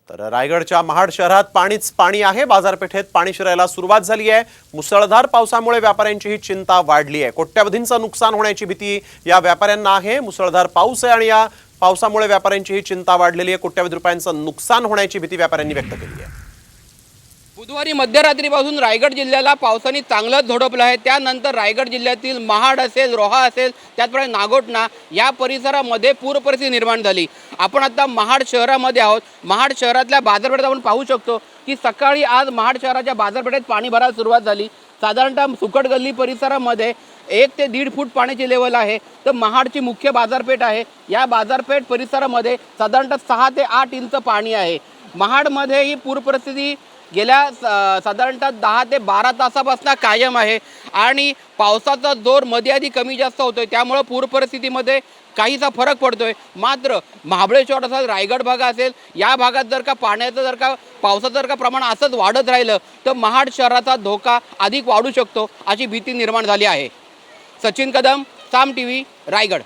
तर रायगडच्या महाड शहरात पाणीच पाणी आहे। बाजारपेठेत पाणी शिरायला सुरुवात झाली आहे। मुसळधार पावसामुळे व्यापाऱ्यांची ही चिंता वाढली आहे। कोट्यवधींचं नुकसान होण्याची भीती या व्यापाऱ्यांना आहे। मुसळधार पाऊस आहे आणि या पावसामुळे व्यापाऱ्यांची ही चिंता वाढलेली आहे। कोट्यवधी रुपयांचं नुकसान होण्याची भीती व्यापाऱ्यांनी व्यक्त केली आहे। बुधवारी मध्यरात्रीपासून रायगड जिल्ह्याला पावसाने चांगलंच झोडपलं आहे। त्यानंतर रायगड जिल्ह्यातील महाड असेल, रोहा असेल, त्याचप्रमाणे नागोठणा या परिसरामध्ये पूर परिस्थिती निर्माण झाली। आपण आता महाड शहरामध्ये आहोत। महाड शहरातल्या बाजारपेठेत आपण पाहू शकतो की सकाळी आज महाड शहराच्या बाजारपेठेत पाणी भरायला सुरुवात झाली। साधारणतः सुकट गल्ली परिसरामध्ये 1 ते 1.5 फूट पाण्याची लेवल आहे। तर महाडची मुख्य बाजारपेठ आहे। या बाजारपेठ परिसरामध्ये साधारणतः 6 ते 8 इंच पाणी आहे। महाडमध्ये ही पूर परिस्थिती गेल्या साधारणतः 10 ते 12 तासापासून कायम आहे आणि पावसाचा जोर मध्ये आधी कमी जास्त होतोय, त्यामुळे पूर परिस्थितीमध्ये काहीसा फरक पडतोय। मात्र महाबळेश्वर असेल, रायगड भाग असेल, या भागात जर का पावसाचं जर का प्रमाण असंच वाढत राहिलं तर महाड शहराचा धोका अधिक वाढू शकतो अशी भीती निर्माण झाली आहे। सचिन कदम, साम टीव्ही, रायगड।